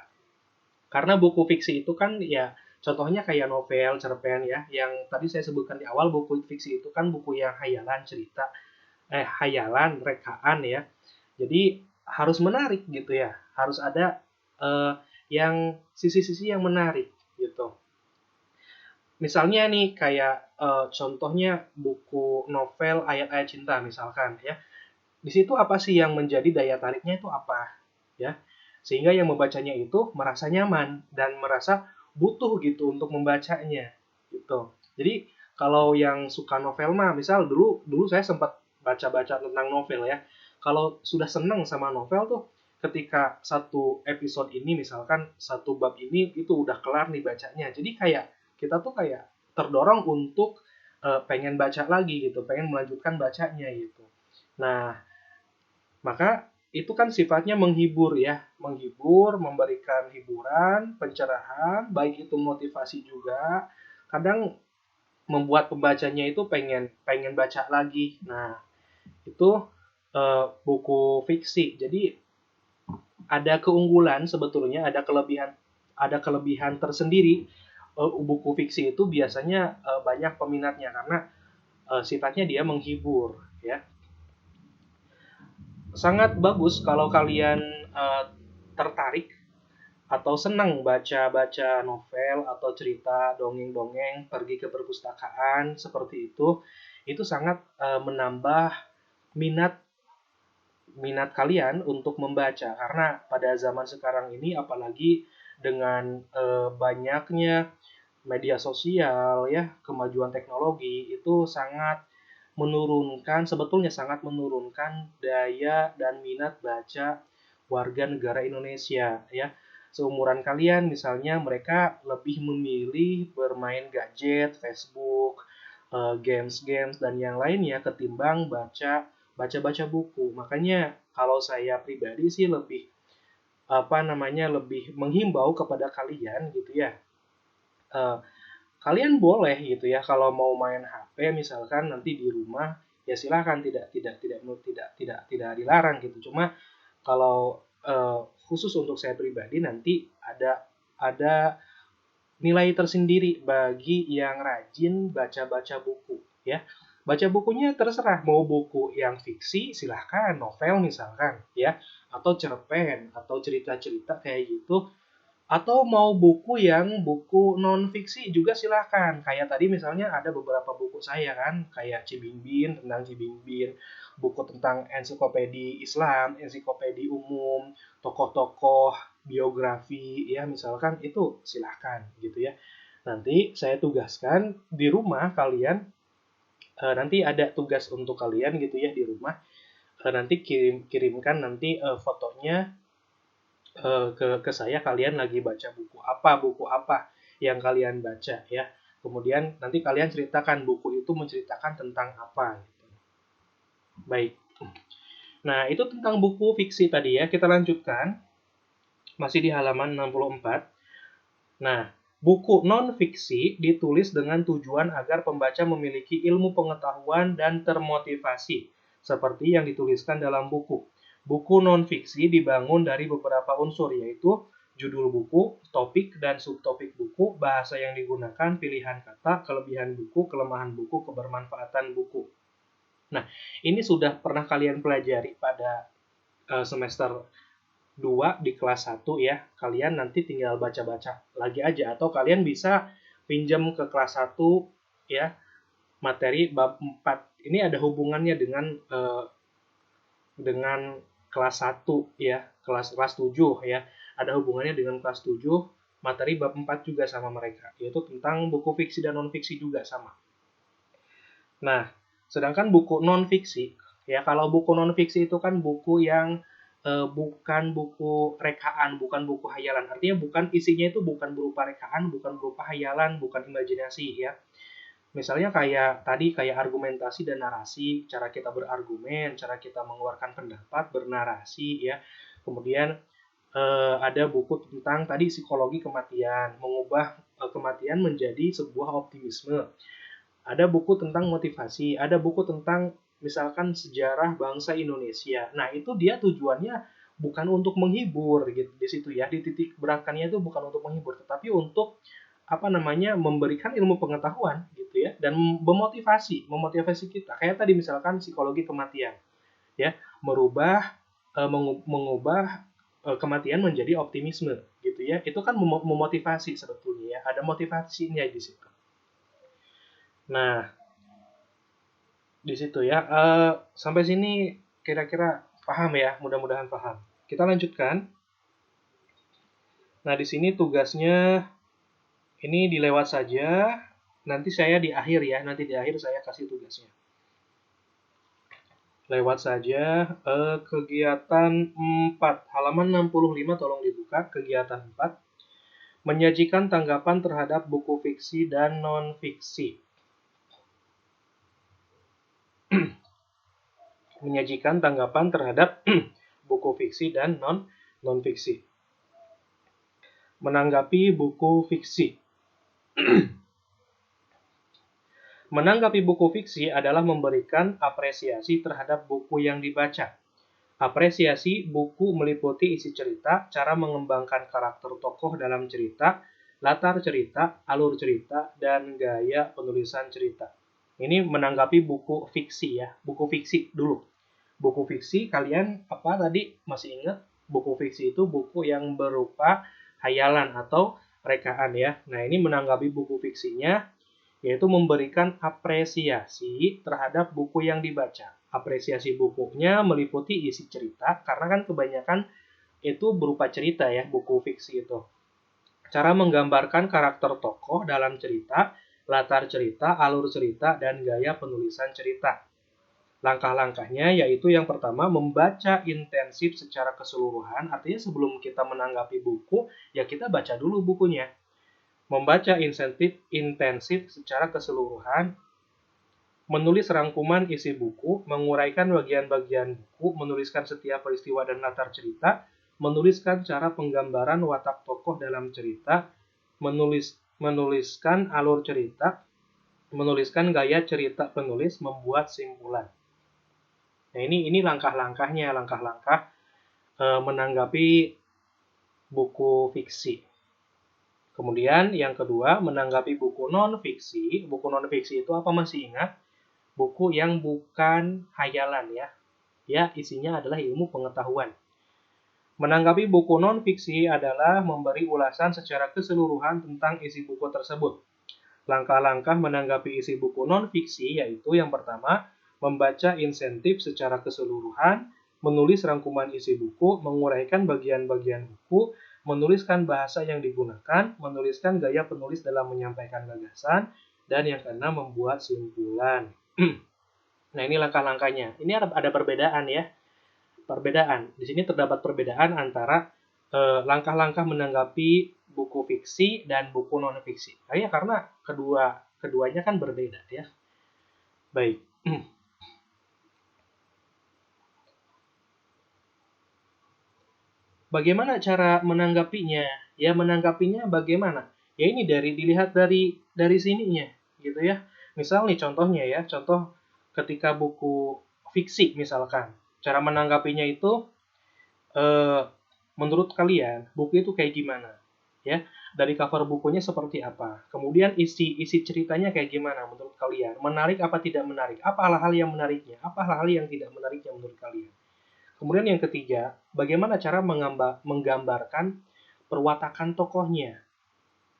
Karena buku fiksi itu kan ya contohnya kayak novel, cerpen ya, yang tadi saya sebutkan di awal, buku fiksi itu kan buku yang hayalan cerita, hayalan, rekaan ya. Jadi harus menarik gitu ya, harus ada yang sisi-sisi yang menarik gitu. Misalnya nih kayak contohnya buku novel Ayat-Ayat Cinta misalkan ya. Di situ apa sih yang menjadi daya tariknya itu apa? Ya. Sehingga yang membacanya itu merasa nyaman dan merasa butuh gitu untuk membacanya gitu. Jadi kalau yang suka novel mah, misal dulu saya sempat baca-baca tentang novel ya. Kalau sudah senang sama novel tuh ketika satu episode ini misalkan satu bab ini itu udah kelar nih bacanya. Jadi kayak kita tuh kayak terdorong untuk pengen baca lagi gitu, pengen melanjutkan bacanya gitu. Nah, maka itu kan sifatnya menghibur ya, menghibur, memberikan hiburan, pencerahan, baik itu motivasi juga. Kadang membuat pembacanya itu pengen pengen baca lagi. Nah, itu buku fiksi. Jadi ada keunggulan sebetulnya, ada kelebihan tersendiri. Buku fiksi itu biasanya banyak peminatnya karena sifatnya dia menghibur ya. Sangat bagus kalau kalian tertarik atau senang baca-baca novel atau cerita dongeng-dongeng, pergi ke perpustakaan seperti itu sangat menambah minat minat kalian untuk membaca karena pada zaman sekarang ini apalagi dengan banyaknya media sosial ya, kemajuan teknologi itu sebetulnya sangat menurunkan daya dan minat baca warga negara Indonesia ya. Seumuran kalian misalnya mereka lebih memilih bermain gadget, Facebook, games-games dan yang lainnya ketimbang baca-baca buku. Makanya kalau saya pribadi sih lebih menghimbau kepada kalian gitu ya. Kalian boleh gitu ya kalau mau main HP misalkan nanti di rumah ya silahkan tidak dilarang gitu. Cuma kalau khusus untuk saya pribadi nanti ada nilai tersendiri bagi yang rajin baca-baca buku ya. Baca bukunya terserah mau buku yang fiksi silahkan, novel misalkan ya, atau cerpen atau cerita-cerita kayak gitu, atau mau buku non fiksi juga silahkan. Kayak tadi misalnya ada beberapa buku saya kan, kayak Cibimbing, tentang Cibimbing, buku tentang ensiklopedi Islam, ensiklopedi umum, tokoh-tokoh, biografi, ya misalkan itu silahkan gitu ya. Nanti saya tugaskan di rumah kalian, nanti ada tugas untuk kalian gitu ya di rumah, nanti kirimkan nanti fotonya ke saya kalian lagi baca buku apa yang kalian baca ya. Kemudian nanti kalian ceritakan buku itu menceritakan tentang apa gitu. Baik. Nah, itu tentang buku fiksi tadi ya. Kita lanjutkan. Masih di halaman 64. Nah, buku non-fiksi ditulis dengan tujuan agar pembaca memiliki ilmu pengetahuan dan termotivasi, seperti yang dituliskan dalam buku. Buku non-fiksi dibangun dari beberapa unsur, yaitu judul buku, topik dan subtopik buku, bahasa yang digunakan, pilihan kata, kelebihan buku, kelemahan buku, kebermanfaatan buku. Nah, ini sudah pernah kalian pelajari pada semester 2 di kelas 1 ya. Kalian nanti tinggal baca-baca lagi aja atau kalian bisa pinjam ke kelas 1 ya, materi bab 4. Ini ada hubungannya dengan kelas 1 ya, kelas kelas 7 ya. Ada hubungannya dengan kelas 7, materi bab 4 juga sama mereka, yaitu tentang buku fiksi dan non fiksi juga sama. Nah, sedangkan buku non fiksi ya, kalau buku non fiksi itu kan buku yang bukan buku rekaan, bukan buku hayalan. Artinya bukan isinya itu bukan berupa rekaan, bukan berupa hayalan, bukan imajinasi ya. Misalnya kayak tadi kayak argumentasi dan narasi, cara kita berargumen, cara kita mengeluarkan pendapat, bernarasi ya. Kemudian ada buku tentang tadi psikologi kematian, mengubah kematian menjadi sebuah optimisme. Ada buku tentang motivasi, ada buku tentang misalkan sejarah bangsa Indonesia. Nah, itu dia tujuannya bukan untuk menghibur gitu di situ ya. Di titik beratkannya itu bukan untuk menghibur, tetapi untuk apa namanya memberikan ilmu pengetahuan gitu ya dan memotivasi kita. Kayak tadi misalkan psikologi kematian ya, mengubah kematian menjadi optimisme gitu ya. Itu kan memotivasi sebetulnya ya. Ada motivasinya di situ. Nah, di situ ya. Sampai sini kira-kira paham ya, mudah-mudahan paham. Kita lanjutkan. Nah, di sini tugasnya ini dilewat saja. Nanti saya di akhir ya, nanti di akhir saya kasih tugasnya. Lewat saja kegiatan 4, halaman 65 tolong dibuka, kegiatan 4. Menyajikan tanggapan terhadap buku fiksi dan non-fiksi. Menyajikan tanggapan terhadap buku fiksi dan non-fiksi. Menanggapi buku fiksi. Menanggapi buku fiksi adalah memberikan apresiasi terhadap buku yang dibaca. Apresiasi buku meliputi isi cerita, cara mengembangkan karakter tokoh dalam cerita, latar cerita, alur cerita, dan gaya penulisan cerita. Ini menanggapi buku fiksi ya, buku fiksi dulu. Buku fiksi kalian apa tadi masih ingat? Buku fiksi itu buku yang berupa hayalan atau rekaan ya. Nah, ini menanggapi buku fiksinya yaitu memberikan apresiasi terhadap buku yang dibaca. Apresiasi bukunya meliputi isi cerita karena kan kebanyakan itu berupa cerita ya, buku fiksi itu. Cara menggambarkan karakter tokoh dalam cerita, latar cerita, alur cerita, dan gaya penulisan cerita. Langkah-langkahnya yaitu yang pertama membaca intensif secara keseluruhan, artinya sebelum kita menanggapi buku, ya kita baca dulu bukunya. Membaca intensif secara keseluruhan, menulis rangkuman isi buku, menguraikan bagian-bagian buku, menuliskan setiap peristiwa dan latar cerita, menuliskan cara penggambaran watak tokoh dalam cerita, menuliskan alur cerita, menuliskan gaya cerita penulis, membuat simpulan. Nah, ini langkah-langkahnya, langkah-langkah menanggapi buku fiksi. Kemudian yang kedua, menanggapi buku non-fiksi. Buku non-fiksi itu apa, masih ingat? Buku yang bukan hayalan ya. Ya, isinya adalah ilmu pengetahuan. Menanggapi buku non-fiksi adalah memberi ulasan secara keseluruhan tentang isi buku tersebut. Langkah-langkah menanggapi isi buku non-fiksi yaitu yang pertama, membaca insentif secara keseluruhan, menulis rangkuman isi buku, menguraikan bagian-bagian buku, menuliskan bahasa yang digunakan, menuliskan gaya penulis dalam menyampaikan gagasan, dan yang keenam membuat simpulan. Nah, ini langkah-langkahnya. Ini ada perbedaan ya. Perbedaan. Di sini terdapat perbedaan antara langkah-langkah menanggapi buku fiksi dan buku non fiksi. Karena keduanya kan berbeda ya. Baik. Bagaimana cara menanggapinya? Ya, menanggapinya bagaimana? Ya ini dilihat dari sininya gitu ya. Misal nih contohnya ya, contoh ketika buku fiksi misalkan. Cara menanggapinya itu menurut kalian buku itu kayak gimana? ya. Dari cover bukunya seperti apa, kemudian isi ceritanya kayak gimana menurut kalian, menarik apa tidak menarik, apa hal-hal yang menariknya, apa hal-hal yang tidak menariknya menurut kalian. Kemudian yang ketiga, bagaimana cara menggambarkan perwatakan tokohnya,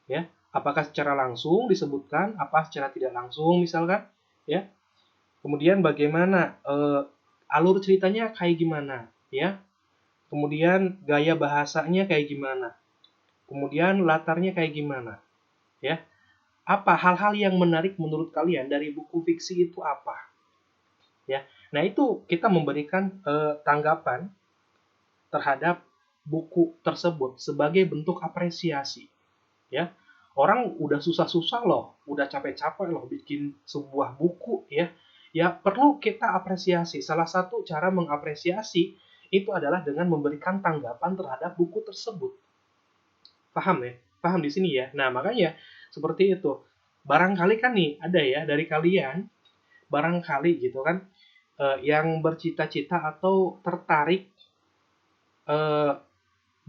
ya. Apakah secara langsung disebutkan, apa secara tidak langsung misalkan, ya. Kemudian bagaimana alur ceritanya kayak gimana, ya. Kemudian gaya bahasanya kayak gimana. Kemudian latarnya kayak gimana, ya. Apa hal-hal yang menarik menurut kalian dari buku fiksi itu apa, ya. Nah, itu kita memberikan tanggapan terhadap buku tersebut sebagai bentuk apresiasi, ya. Orang udah susah-susah loh, udah capek-capek loh bikin sebuah buku, ya. Ya perlu kita apresiasi. Salah satu cara mengapresiasi itu adalah dengan memberikan tanggapan terhadap buku tersebut. Paham ya? Paham di sini ya? Nah, makanya seperti itu. Barangkali kan nih ada ya dari kalian, barangkali gitu kan, yang bercita-cita atau tertarik eh,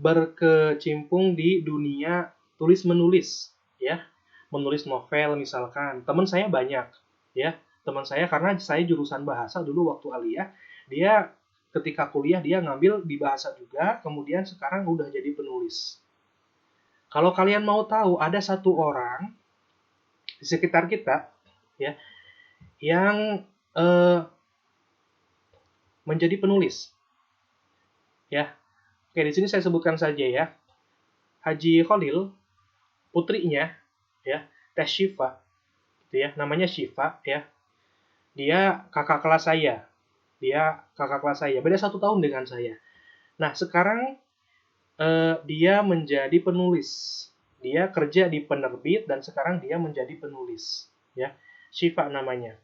berkecimpung di dunia tulis menulis, ya, menulis novel misalkan. Teman saya banyak, ya, teman saya, karena saya jurusan bahasa dulu waktu aliyah, dia ketika kuliah dia ngambil di bahasa juga, kemudian sekarang udah jadi penulis. Kalau kalian mau tahu, ada satu orang di sekitar kita, ya, yang menjadi penulis, ya. Oke, di sini saya sebutkan saja ya. Haji Khalil, putrinya, ya, Teh Syifa, gitu ya, namanya Syifa, ya. Dia kakak kelas saya. Dia kakak kelas saya, beda 1 tahun dengan saya. Nah, sekarang dia menjadi penulis. Dia kerja di penerbit dan sekarang dia menjadi penulis, ya. Syifa namanya.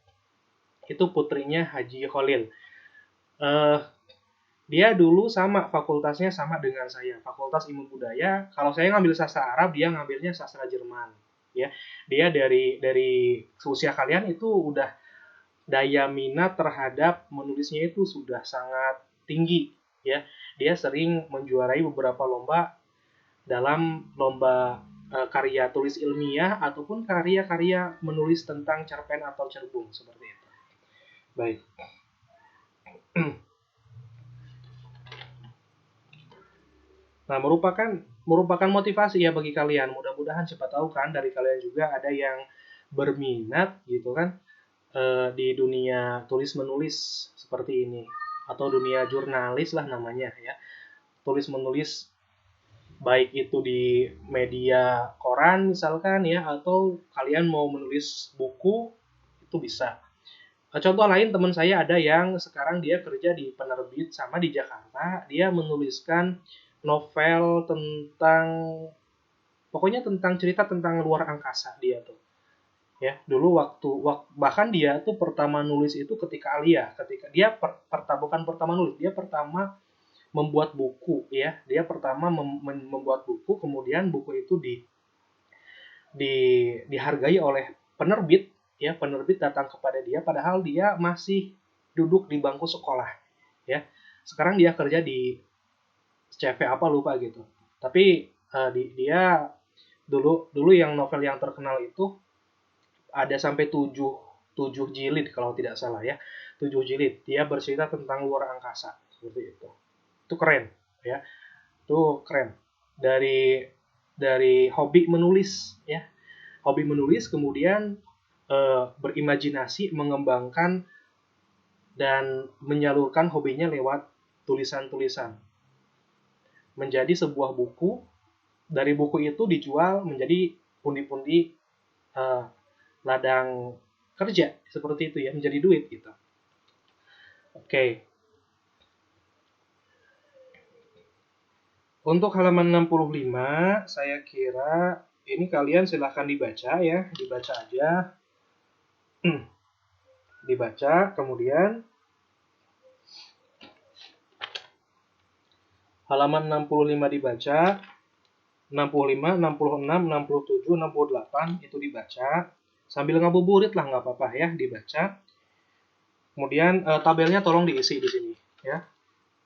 Itu putrinya Haji Khalil. Eh, dia dulu sama fakultasnya sama dengan saya, Fakultas Ilmu Budaya. Kalau saya ngambil sastra Arab, dia ngambilnya sastra Jerman, ya. Dia dari seusia kalian itu udah daya minat terhadap menulisnya itu sudah sangat tinggi, ya. Dia sering menjuarai beberapa lomba dalam lomba karya tulis ilmiah ataupun karya-karya menulis tentang cerpen atau cerbung seperti itu. Baik. Nah, merupakan motivasi ya bagi kalian. Mudah-mudahan siapa tahu kan dari kalian juga ada yang berminat gitu kan di dunia tulis menulis seperti ini, atau dunia jurnalis lah namanya ya. Tulis menulis baik itu di media koran misalkan ya, atau kalian mau menulis buku itu bisa. Contoh lain, teman saya ada yang sekarang dia kerja di penerbit sama di Jakarta, dia menuliskan novel tentang, pokoknya tentang cerita tentang luar angkasa dia tuh. Ya, dulu bahkan dia tuh pertama nulis itu ketika aliyah, ketika dia bukan pertama nulis, dia pertama membuat buku ya. Dia pertama membuat buku, kemudian buku itu dihargai oleh penerbit, ya. Penerbit datang kepada dia padahal dia masih duduk di bangku sekolah, ya. Sekarang dia kerja di CV apa lupa gitu. Tapi dia dulu yang novel yang terkenal itu ada sampai 7 jilid kalau tidak salah ya. 7 jilid. Dia bercerita tentang luar angkasa seperti itu. Itu keren ya. Itu keren. Dari hobi menulis ya. Hobi menulis kemudian berimajinasi, mengembangkan dan menyalurkan hobinya lewat tulisan-tulisan. Menjadi sebuah buku, dari buku itu dijual menjadi pundi-pundi ladang kerja seperti itu ya, menjadi duit gitu. Oke. Untuk halaman 65 saya kira ini kalian silahkan dibaca ya, dibaca aja. Dibaca, kemudian halaman 65 dibaca, 65, 66, 67, 68 itu dibaca. Sambil ngabuburit lah nggak apa-apa ya, dibaca. Kemudian tabelnya tolong diisi di sini ya.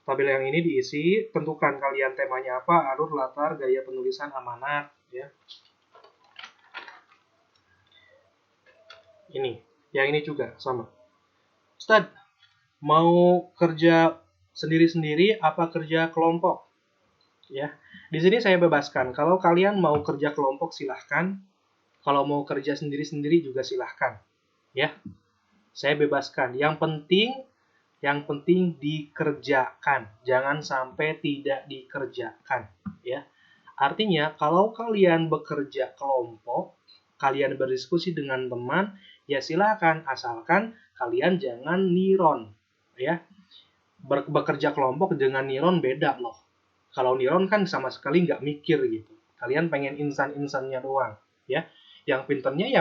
Tabel yang ini diisi, tentukan kalian temanya apa, alur, latar, gaya penulisan, amanat, ya. Ini, yang ini juga sama. Ustadz, mau kerja sendiri-sendiri apa kerja kelompok? Ya, di sini saya bebaskan. Kalau kalian mau kerja kelompok silahkan. Kalau mau kerja sendiri-sendiri juga silahkan. Ya, saya bebaskan. Yang penting dikerjakan. Jangan sampai tidak dikerjakan. Ya, artinya kalau kalian bekerja kelompok, kalian berdiskusi dengan teman, ya silahkan, asalkan kalian jangan niron. Ya, bekerja kelompok dengan niron beda loh. Kalau niron kan sama sekali nggak mikir gitu. Kalian pengen insan-insannya doang, ya. Yang pinternya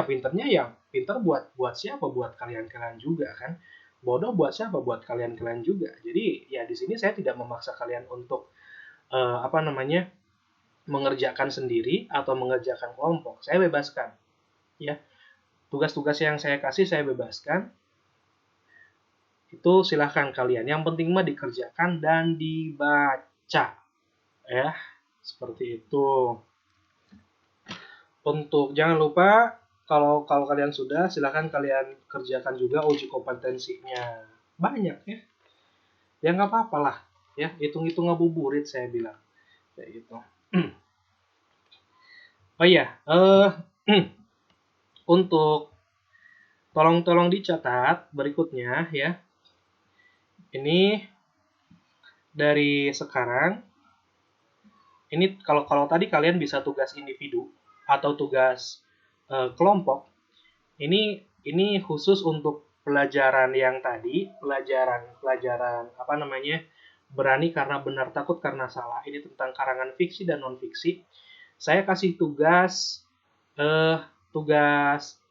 ya pinter buat siapa? Buat kalian-kalian juga kan. Bodoh buat siapa? Buat kalian-kalian juga. Jadi ya di sini saya tidak memaksa kalian untuk apa namanya mengerjakan sendiri atau mengerjakan kelompok. Saya bebaskan, ya. Tugas-tugas yang saya kasih saya bebaskan. Itu silahkan kalian. Yang penting mah dikerjakan dan dibaca. Ya, seperti itu. Untuk jangan lupa kalau kalian sudah, silahkan kalian kerjakan juga uji kompetensinya. Banyak ya. Ya nggak apa-apa lah. Ya, hitung-hitung ngabuburit saya bilang. Kayak gitu. Oh iya, untuk tolong dicatat berikutnya ya. Ini dari sekarang. Ini kalau tadi kalian bisa tugas individu atau tugas kelompok. Ini khusus untuk pelajaran yang tadi, pelajaran apa namanya? Berani karena benar, takut karena salah. Ini tentang karangan fiksi dan non fiksi. Saya kasih tugas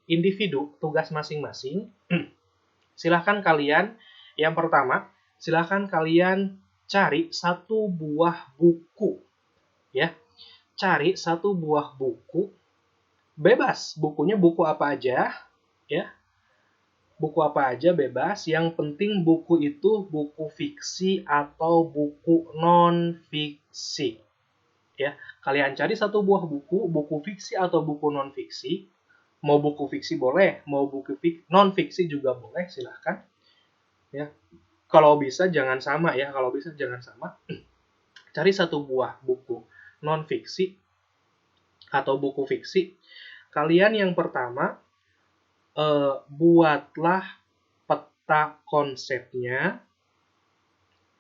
individu, tugas masing-masing. Silahkan kalian, yang pertama, silahkan kalian cari satu buah buku, ya. Cari satu buah buku, bebas, bukunya buku apa aja, ya. Buku apa aja bebas, yang penting buku itu buku fiksi atau buku non fiksi. Ya, kalian cari satu buah buku fiksi atau buku non fiksi. Mau buku fiksi boleh, mau buku non fiksi juga boleh, silahkan. Ya, kalau bisa jangan sama ya, kalau bisa jangan sama. Cari satu buah buku non fiksi atau buku fiksi. Kalian yang pertama buatlah peta konsepnya.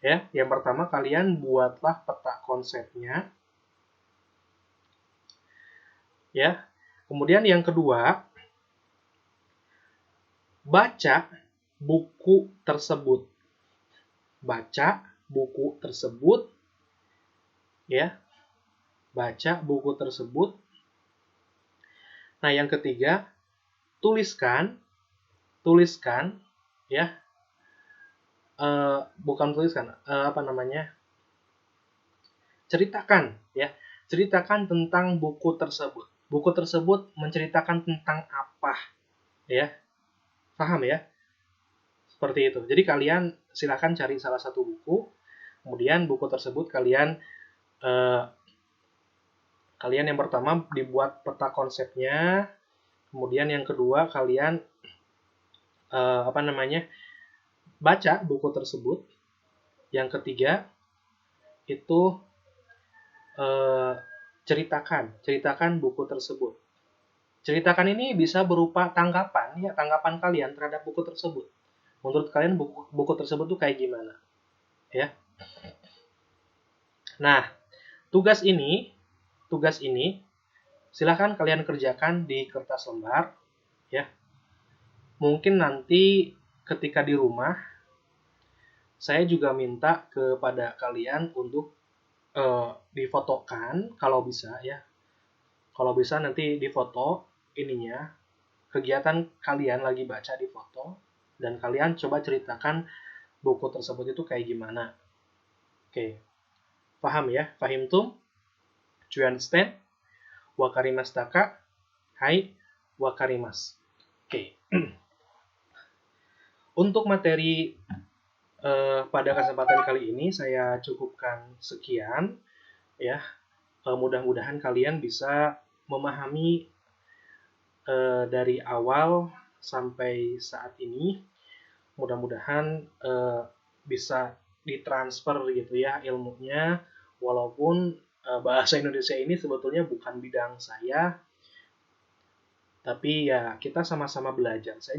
Ya, yang pertama kalian buatlah peta konsepnya. Ya. Kemudian yang kedua, baca buku tersebut. Baca buku tersebut, ya. Baca buku tersebut. Nah, yang ketiga, tuliskan, ya. Bukan tuliskan, apa namanya? Ceritakan, ya. Ceritakan tentang buku tersebut. Buku tersebut menceritakan tentang apa, ya. Paham ya? Seperti itu. Jadi kalian silakan cari salah satu buku, kemudian buku tersebut kalian yang pertama dibuat peta konsepnya, kemudian yang kedua kalian apa namanya? Baca buku tersebut. Yang ketiga itu ceritakan buku tersebut. Ceritakan ini bisa berupa tanggapan kalian terhadap buku tersebut. Menurut kalian buku tersebut tuh kayak gimana? Ya. Nah, tugas ini silahkan kalian kerjakan di kertas lembar, ya. Mungkin nanti ketika di rumah, saya juga minta kepada kalian untuk difotokan kalau bisa ya. Kalau bisa nanti difoto ininya, kegiatan kalian lagi baca di foto, dan kalian coba ceritakan buku tersebut itu kayak gimana. Oke. Paham ya? Fahim tuh? Do you understand? Wakarimastaka? Hai, wakarimas. Oke. Untuk materi pada kesempatan kali ini saya cukupkan sekian ya. Mudah-mudahan kalian bisa memahami dari awal sampai saat ini. Mudah-mudahan bisa ditransfer gitu ya ilmunya, walaupun bahasa Indonesia ini sebetulnya bukan bidang saya, tapi ya kita sama-sama belajar. Saya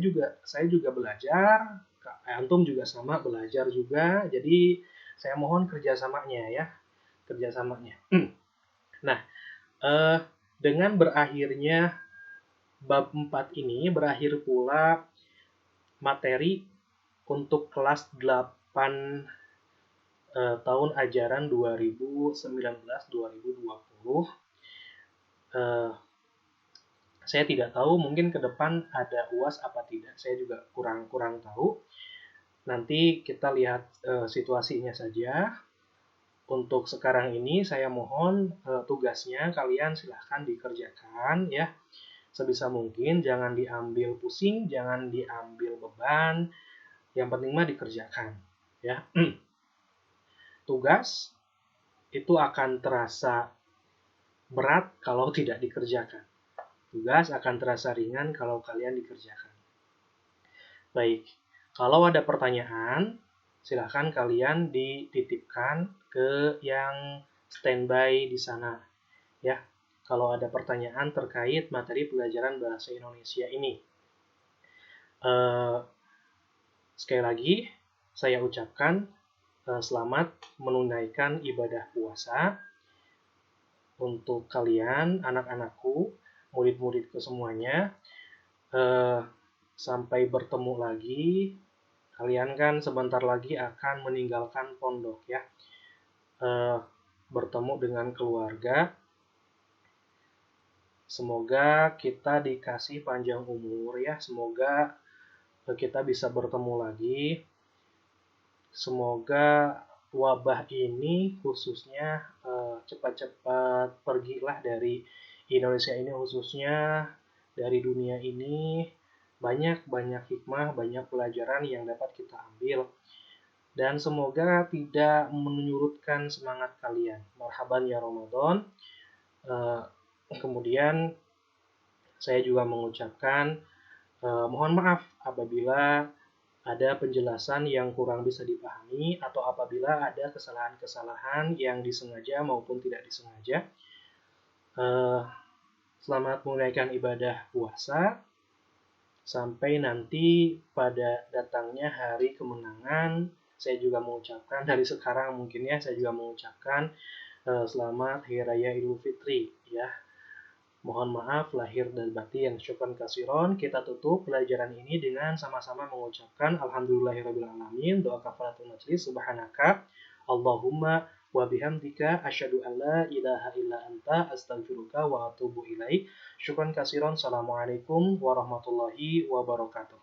juga belajar, antum juga sama belajar juga. Jadi saya mohon kerjasamanya ya, kerjasamanya. Nah, dengan berakhirnya bab 4 ini berakhir pula materi untuk kelas 8 tahun ajaran 2019-2020. Saya tidak tahu, mungkin ke depan ada UAS apa tidak. Saya juga kurang tahu. Nanti kita lihat situasinya saja. Untuk sekarang ini saya mohon tugasnya kalian silahkan dikerjakan ya. Sebisa mungkin jangan diambil pusing, jangan diambil beban. Yang penting mah dikerjakan ya. Tugas itu akan terasa berat kalau tidak dikerjakan. Tugas akan terasa ringan kalau kalian dikerjakan. Baik, kalau ada pertanyaan, silahkan kalian dititipkan ke yang standby di sana. Ya, kalau ada pertanyaan terkait materi pelajaran bahasa Indonesia ini. Sekali lagi, saya ucapkan selamat menunaikan ibadah puasa untuk kalian, anak-anakku, murid-muridku semuanya. Sampai bertemu lagi. Kalian kan sebentar lagi akan meninggalkan pondok ya. Bertemu dengan keluarga. Semoga kita dikasih panjang umur ya. Semoga kita bisa bertemu lagi. Semoga wabah ini khususnya cepat-cepat pergilah dari Indonesia ini, khususnya dari dunia ini. Banyak hikmah, banyak pelajaran yang dapat kita ambil. Dan semoga tidak menyurutkan semangat kalian. Marhaban ya Ramadan. Kemudian saya juga mengucapkan mohon maaf apabila ada penjelasan yang kurang bisa dipahami atau apabila ada kesalahan-kesalahan yang disengaja maupun tidak disengaja. Selamat menunaikan ibadah puasa. Sampai nanti pada datangnya hari kemenangan, saya juga mengucapkan dari sekarang mungkin ya, saya juga mengucapkan selamat Hari Raya Idul Fitri ya. Mohon maaf lahir dan batin. Syukran kasiron. Kita tutup pelajaran ini dengan sama-sama mengucapkan alhamdulillahirrabbilalamin. Doa kafaratul majlis. Subhanaka Allahumma wa bihamdika asyhadu an la ilaha illa anta astaghfiruka wa atubu ilaik. Syukran kasiron. Assalamualaikum warahmatullahi wabarakatuh.